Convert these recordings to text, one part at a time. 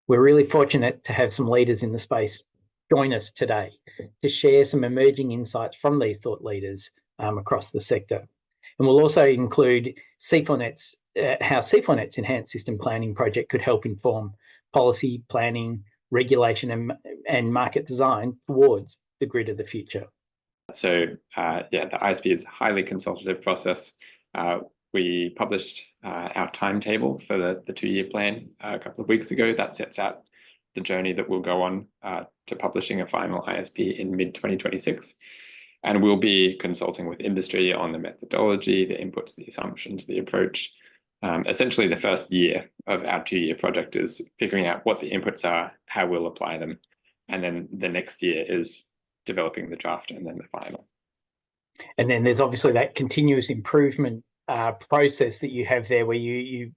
We're really fortunate to have some leaders in the space join us today to share some emerging insights from these thought leaders across the sector. And we'll also include CFONet's, how CFONet's enhanced system planning project could help inform policy, planning, regulation and market design towards the grid of the future. So yeah, the ISP is a highly consultative process. We published our timetable for the 2-year plan a couple of weeks ago. That sets out the journey that we'll go on to publishing a final ISP in mid-2026. And we'll be consulting with industry on the methodology, the inputs, the assumptions, the approach. Essentially, the first year of our 2-year project is figuring out what the inputs are, how we'll apply them. And then the next year is developing the draft and then the final. And then there's obviously that continuous improvement process that you have there, where you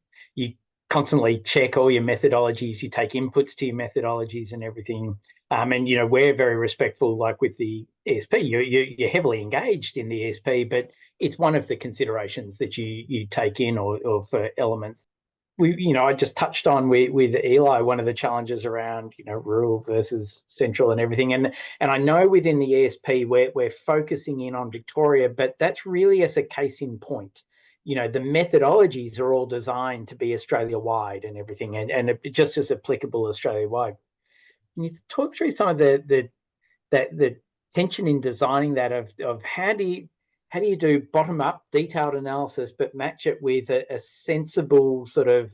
constantly check all your methodologies, you take inputs to your methodologies and everything. And we're very respectful, like with the ESP, you're heavily engaged in the ESP, but it's one of the considerations that you take in or for elements. I just touched on with Eli one of the challenges around rural versus central and everything, and I know within the ESP we're focusing in on Victoria, but that's really as a case in point. The methodologies are all designed to be Australia wide and everything, and just as applicable Australia wide. Can you talk through some of the tension in designing that of how do you do bottom-up detailed analysis but match it with a sensible sort of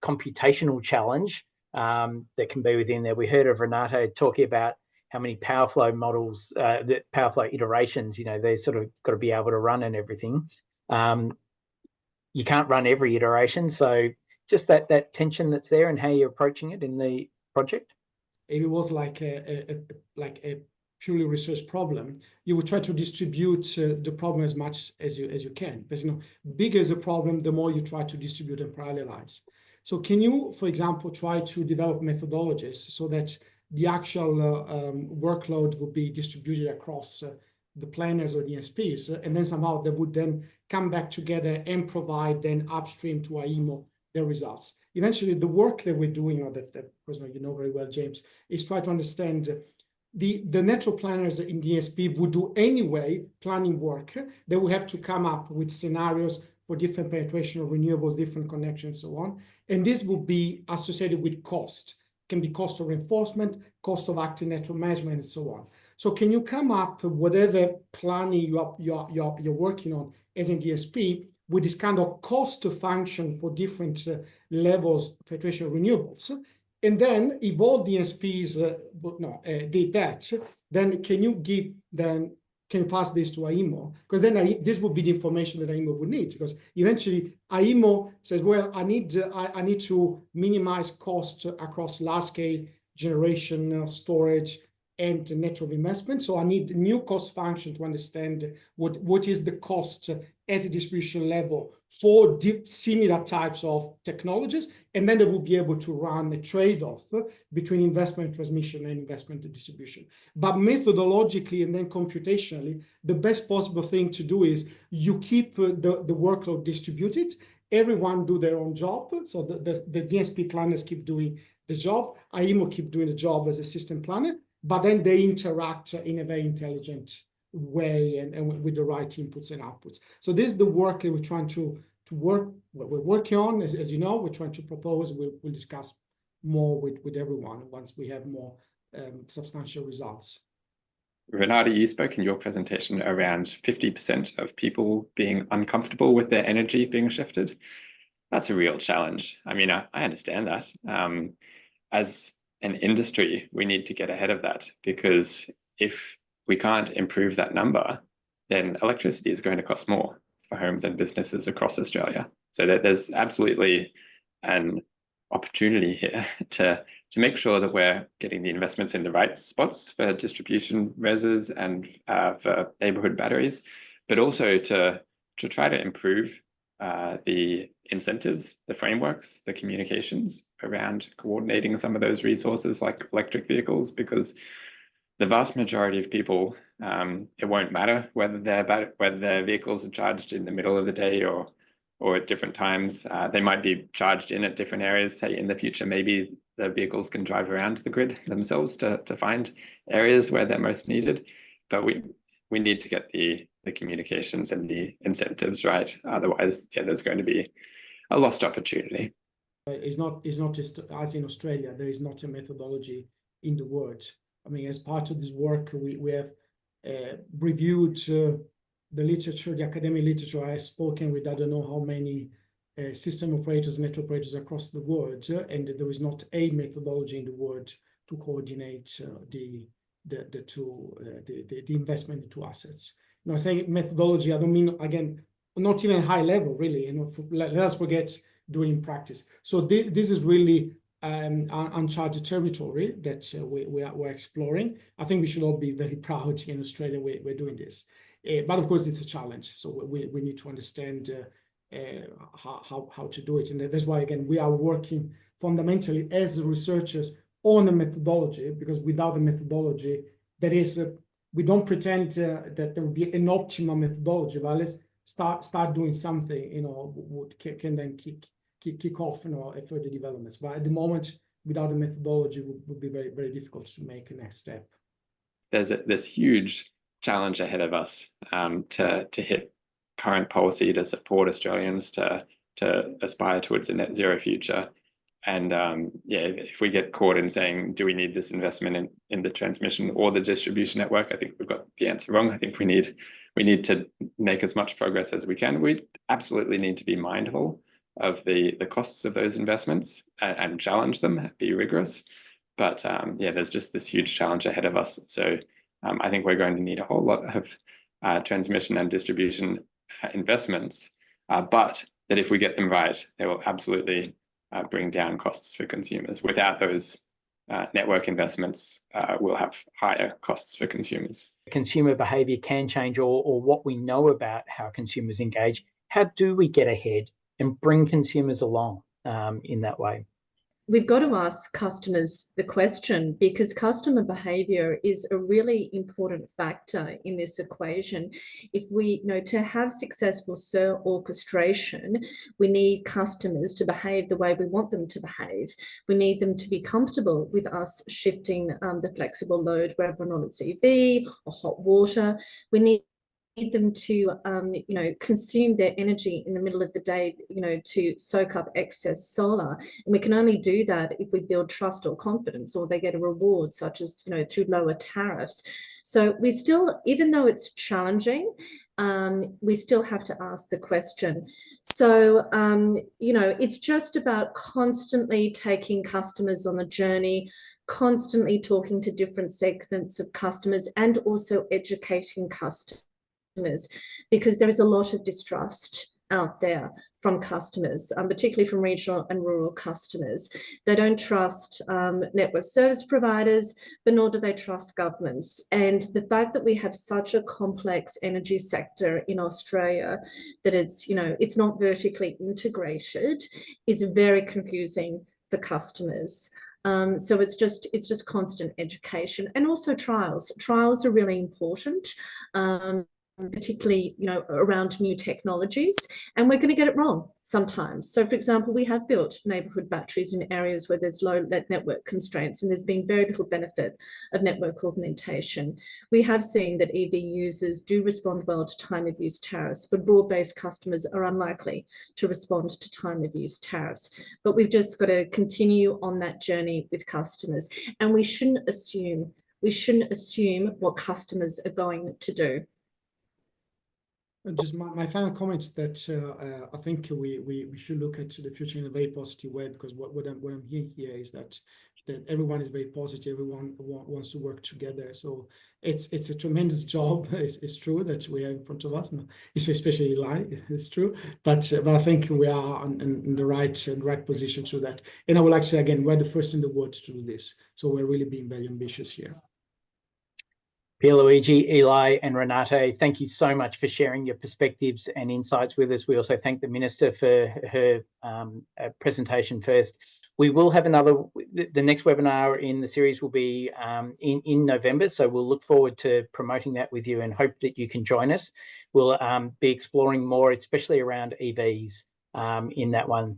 computational challenge that can be within there? We heard of Renato talking about how many power flow models, the power flow iterations, they sort of got to be able to run and everything. You can't run every iteration, so just that tension that's there and how you're approaching it in the project. If it was like a purely research problem, you would try to distribute the problem as much as you can. Because bigger is a problem, the more you try to distribute and parallelize. So can you, for example, try to develop methodologies so that the actual workload would be distributed across the planners or the ESPs, and then somehow they would then come back together and provide then upstream to AEMO the results. Eventually, the work that we're doing, or that you know very well, James, is try to understand the network planners in the ESP would do anyway planning work. They will have to come up with scenarios for different penetration of renewables, different connections, so on. And this will be associated with cost. It can be cost of reinforcement, cost of active network management, and so on. So can you come up with whatever planning you're working on as an DSP with this kind of cost function for different levels of penetration of renewables? And then if all DSPs did that, then can you pass this to AEMO? Because then this would be the information that AEMO would need. Because eventually AEMO says, well, I need to minimize cost across large scale generation, storage, and network investment. So I need a new cost function to understand what is the cost at a distribution level for similar types of technologies. And then they will be able to run a trade-off between investment transmission and investment distribution. But methodologically and then computationally, the best possible thing to do is you keep the workload distributed, everyone do their own job. So the DSP planners keep doing the job, AEMO keep doing the job as a system planner, but then they interact in a very intelligent way and with the right inputs and outputs. So this is the work that we're trying to work, what we're working on. As you know, we're trying to propose, we'll discuss more with everyone once we have more substantial results. Renato, you spoke in your presentation around 50% of people being uncomfortable with their energy being shifted. That's a real challenge. I mean, I understand that. As an industry, we need to get ahead of that, because if we can't improve that number, then electricity is going to cost more for homes and businesses across Australia. So there's absolutely an opportunity here to make sure that we're getting the investments in the right spots for distribution reses and for neighborhood batteries, but also to try to improve the incentives, the frameworks, the communications around coordinating some of those resources like electric vehicles, because the vast majority of people, it won't matter whether their vehicles are charged in the middle of the day or at different times. They might be charged in at different areas. Say in the future, maybe the vehicles can drive around the grid themselves to find areas where they're most needed. But we need to get the communications and the incentives right. Otherwise, yeah, there's going to be a lost opportunity. It's not just as in Australia, there is not a methodology in the world. I mean, as part of this work, we have reviewed the literature, the academic literature. I have spoken with I don't know how many system operators, network operators across the world, and there is not a methodology in the world to coordinate the investment into assets. You know, saying methodology, I don't mean, again, not even high level, really. You know, let us forget doing practice. So this is really uncharted territory that we're exploring. I think we should all be very proud in Australia we're doing this. But of course, it's a challenge. So we need to understand how to do it. And that's why, again, we are working fundamentally as researchers on a methodology, because without a methodology, we don't pretend that there will be an optimal methodology, but let's start doing something, you know, can then kick off, you know, further developments. But at the moment, without a methodology, would be very, very difficult to make a next step. There's this huge challenge ahead of us to hit current policy to support Australians to aspire towards a net zero future. And yeah, if we get caught in saying, do we need this investment in the transmission or the distribution network? I think we've got the answer wrong. I think we need to make as much progress as we can. We absolutely need to be mindful of the costs of those investments and challenge them, be rigorous. But yeah, there's just this huge challenge ahead of us. So I think we're going to need a whole lot of transmission and distribution investments, but that if we get them right, they will absolutely bring down costs for consumers. Without those network investments, we'll have higher costs for consumers. Consumer behaviour can change, or what we know about how consumers engage. How do we get ahead and bring consumers along in that way? We've got to ask customers the question, because customer behavior is a really important factor in this equation. If we know to have successful orchestration, we need customers to behave the way we want them to behave. We need them to be comfortable with us shifting the flexible load, whether or not it's EV or hot water. We need them to consume their energy in the middle of the day, to soak up excess solar. And we can only do that if we build trust or confidence, or they get a reward, such as through lower tariffs. So we still, even though it's challenging, we still have to ask the question. So it's just about constantly taking customers on the journey, constantly talking to different segments of customers, and also educating customers, because there is a lot of distrust out there from customers, particularly from regional and rural customers. They don't trust network service providers, but nor do they trust governments. And the fact that we have such a complex energy sector in Australia, that it's not vertically integrated, is very confusing for customers. So it's just constant education, and also trials. Trials are really important. Particularly, around new technologies, and we're going to get it wrong sometimes. So, for example, we have built neighbourhood batteries in areas where there's low network constraints, and there's been very little benefit of network augmentation. We have seen that EV users do respond well to time of use tariffs, but broad-based customers are unlikely to respond to time of use tariffs. But we've just got to continue on that journey with customers, and we shouldn't assume what customers are going to do. Just my final comments that I think we should look at the future in a very positive way, because what I'm hearing here is that everyone is very positive, everyone wants to work together. So it's a tremendous job. It's true that we are in front of us, especially Eli, it's true. But I think we are in the right position to that. And I would like to say again, we're the first in the world to do this. So we're really being very ambitious here. Pierluigi, Eli and Renate, thank you so much for sharing your perspectives and insights with us. We also thank the Minister for her presentation first. We will have the next webinar in the series will be in November, so we'll look forward to promoting that with you and hope that you can join us. We'll be exploring more, especially around EVs in that one.